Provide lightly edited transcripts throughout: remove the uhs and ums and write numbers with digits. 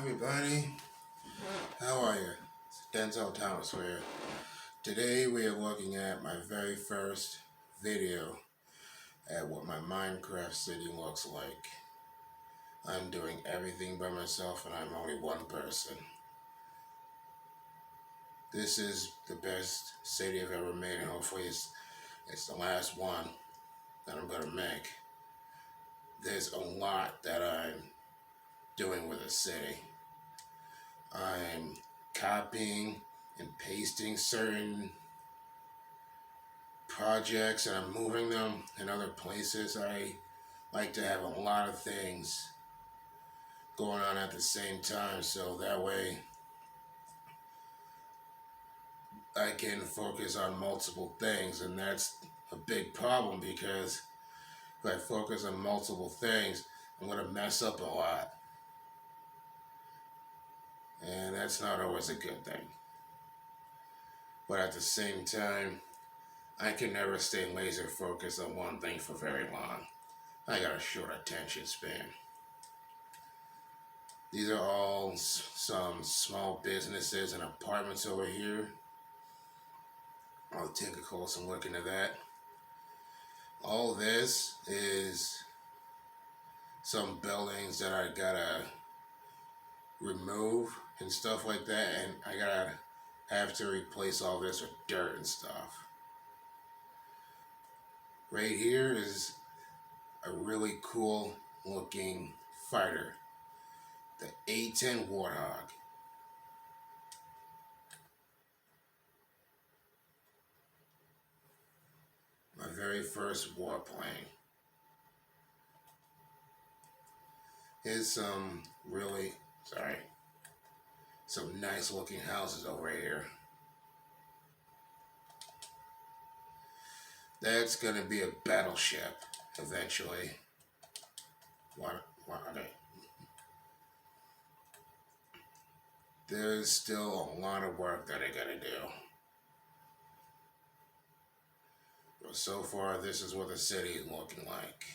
everybody. How are you? It's Denzel Thomas here. Today we are looking at my very first video at what my Minecraft city looks like. I'm doing everything by myself and I'm only one person. This is the best city I've ever made, and hopefully it's the last one that I'm going to make. There's a lot that I'm doing with a city. I'm copying and pasting certain projects and I'm moving them in other places. I like to have a lot of things going on at the same time, so that way I can focus on multiple things, and that's a big problem because if I focus on multiple things, I'm going to mess up a lot, and that's not always a good thing. But at the same time, I can never stay laser focused on one thing for very long. I got a short attention span. These are all some small businesses and apartments over here. I'll take a closer look into that. All this is some buildings that I gotta remove and stuff like that, and I gotta have to replace all this with dirt and stuff. Right here is a really cool looking fighter, the A-10 Warthog. My very first warplane. Here's some some nice looking houses over here. That's gonna be a battleship eventually. Okay. There's still a lot of work that I gotta do. But so far, this is what the city is looking like.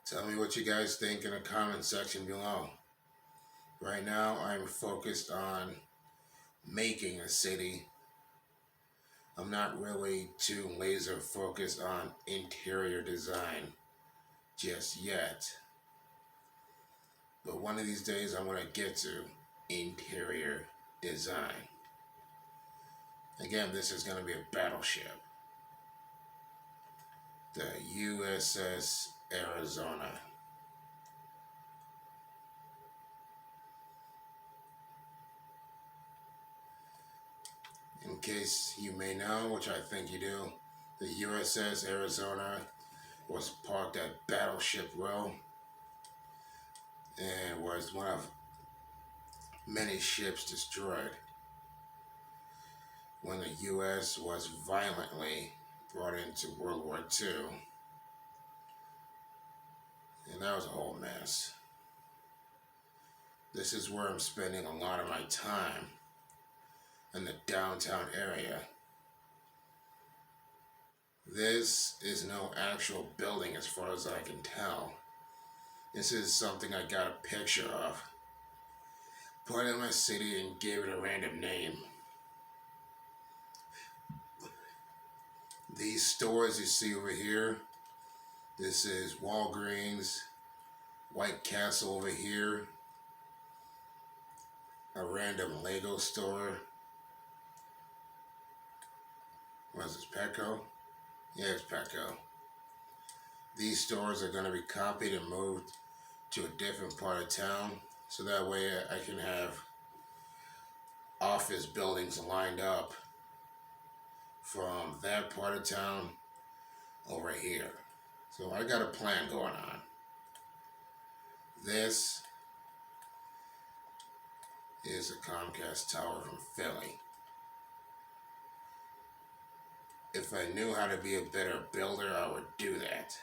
Tell me what you guys think in the comment section below. Right now, I'm focused on making a city. I'm not really too laser focused on interior design just yet. But one of these days, I'm going to get to interior design. Again, this is going to be a battleship. The USS Arizona. In case you may know, which I think you do, the USS Arizona was parked at Battleship Row and was one of many ships destroyed when the U.S. was violently brought into World War II. And that was a whole mess. This is where I'm spending a lot of my time, in the downtown area. This is no actual building as far as I can tell. This is something I got a picture of, put it in my city and gave it a random name. These stores you see over here, this is Walgreens, White Castle over here, a random Lego store. What is this, Petco? Yeah, it's Petco. These stores are going to be copied and moved to a different part of town, so that way I can have office buildings lined up from that part of town over here. So I got a plan going on. This is a Comcast tower from Philly. If I knew how to be a better builder, I would do that.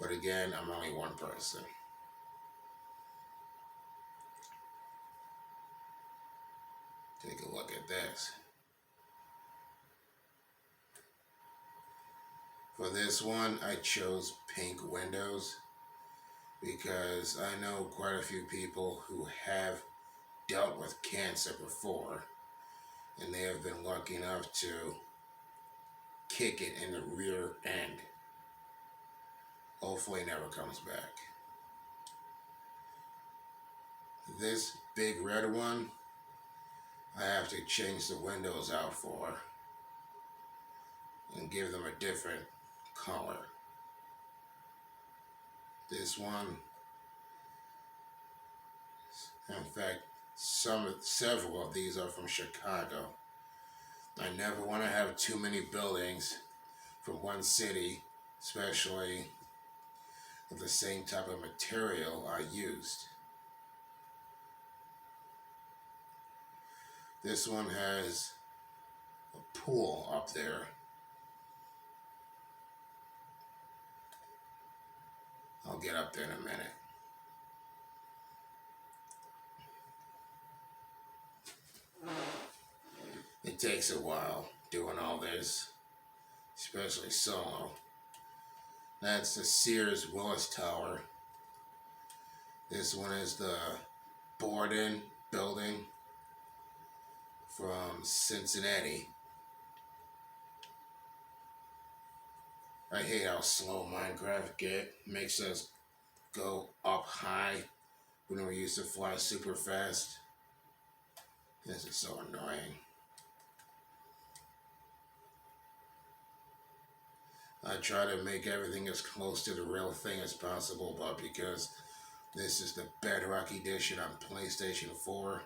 But again, I'm only one person. Take a look at this. For this one, I chose pink windows because I know quite a few people who have dealt with cancer before, and they have been lucky enough to kick it in the rear end. Hopefully, it never comes back. This big red one, I have to change the windows out for and give them a different color. This one, in fact, several of these are from Chicago. I never want to have too many buildings from one city, especially of the same type of material I used. This one has a pool up there. I'll get up there in a minute. It takes a while doing all this, especially solo. That's the Sears Willis Tower. This one is the Borden building from Cincinnati. I hate how slow Minecraft makes us go up high when we used to fly super fast. This is so annoying. I try to make everything as close to the real thing as possible, but because this is the Bedrock Edition on PlayStation 4,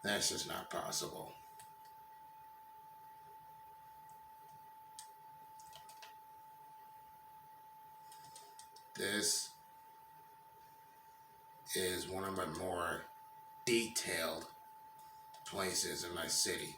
that's just not possible. This is one of my more detailed places in my city.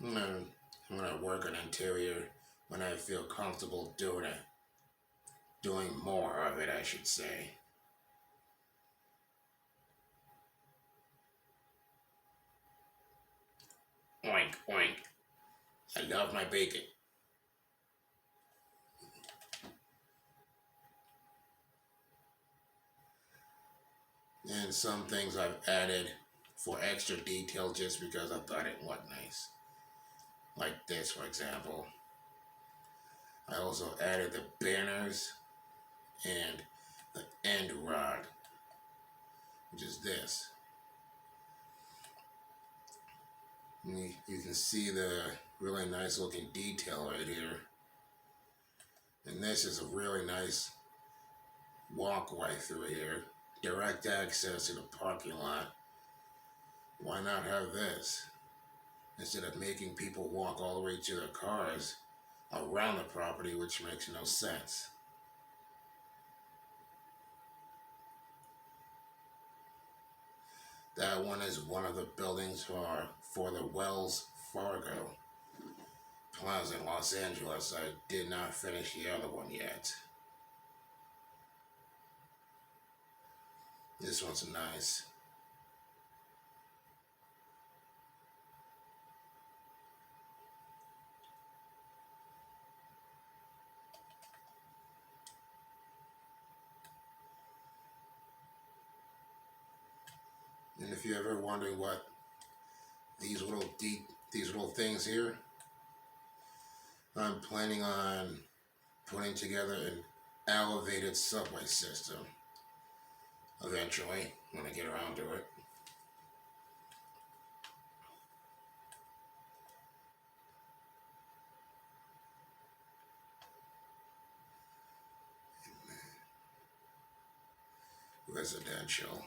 I'm gonna work on interior when I feel comfortable doing it. Doing more of it, I should say. Oink, oink. I love my bacon. And some things I've added for extra detail just because I thought it looked nice. Like this, for example. I also added the banners and the end rod, which is this. And you can see the really nice looking detail right here. And this is a really nice walkway through here. Direct access to the parking lot. Why not have this? Instead of making people walk all the way to their cars around the property, which makes no sense. That one is one of the buildings for the Wells Fargo Plaza in Los Angeles. I did not finish the other one yet. This one's nice. And if you're ever wondering what these little things here, I'm planning on putting together an elevated subway system eventually when I get around to it. Residential.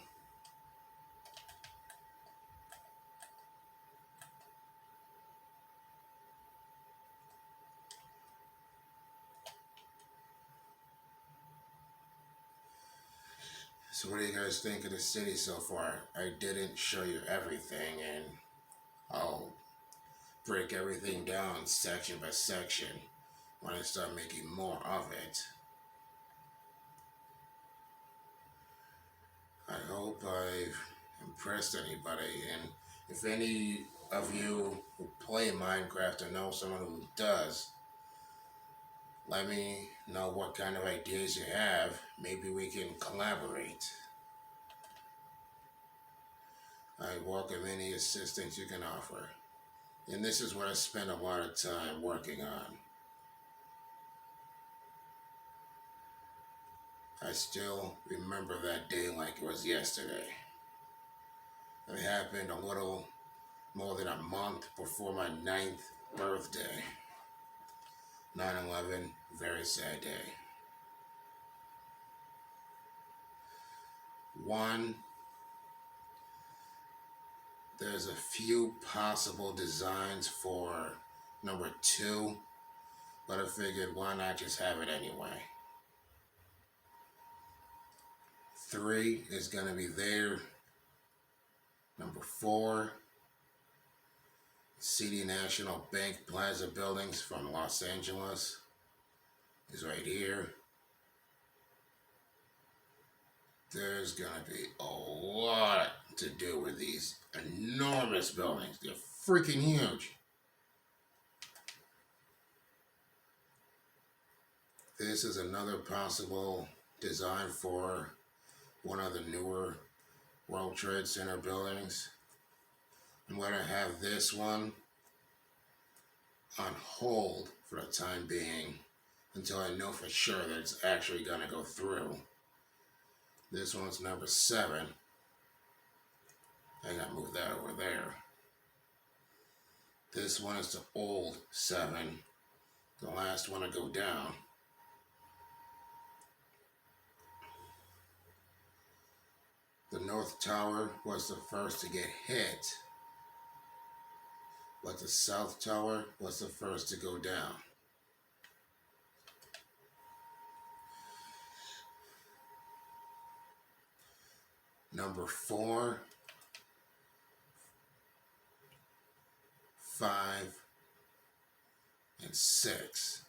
So what do you guys think of the city so far? I didn't show you everything, and I'll break everything down section by section when I start making more of it. I hope I've impressed anybody, and if any of you who play Minecraft or know someone who does, let me know what kind of ideas you have. Maybe we can collaborate. I welcome any assistance you can offer. And this is what I spend a lot of time working on. I still remember that day like it was yesterday. It happened a little more than a month before my 9th birthday. 9/11, very sad day. One, there's a few possible designs for number 2, but I figured why not just have it anyway. 3 is going to be there. Number 4, City National Bank Plaza buildings from Los Angeles is right here. There's gonna be a lot to do with these enormous buildings. They're freaking huge. This is another possible design for one of the newer World Trade Center buildings. I'm going to have this one on hold for the time being until I know for sure that it's actually going to go through. This one's number 7. I got to move that over there. This one is the old 7, the last one to go down. The North Tower was the first to get hit, but the South Tower was the first to go down. Number 4, 5, and 6.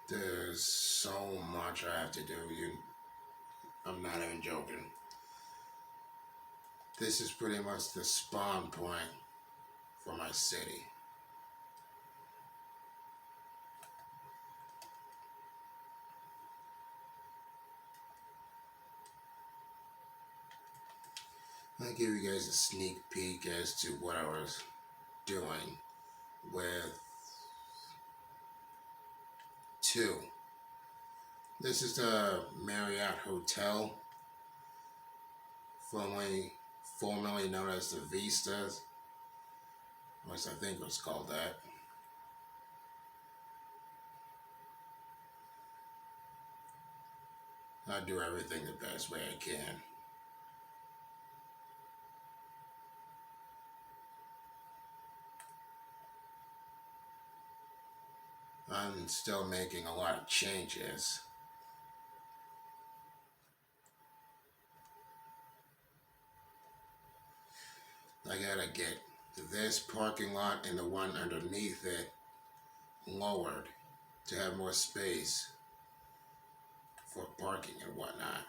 There's so much I have to do. I'm not even joking. This is pretty much the spawn point for my city. I'll give you guys a sneak peek as to what I was doing with 2. This is the Marriott Hotel, formerly known as the Vistas, which I think was called that. I do everything the best way I can. I'm still making a lot of changes. I gotta get this parking lot and the one underneath it lowered to have more space for parking and whatnot.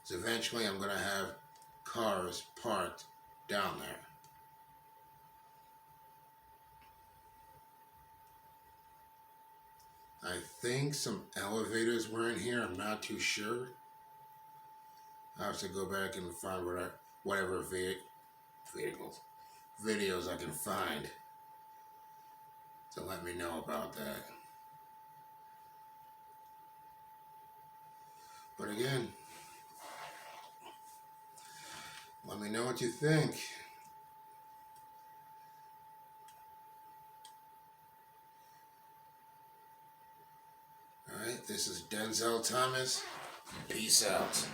So eventually I'm gonna have cars parked down there. I think some elevators were in here. I'm not too sure. I have to go back and find whatever videos I can find to let me know about that. But again, let me know what you think. Alright, this is Denzel Thomas. Peace out.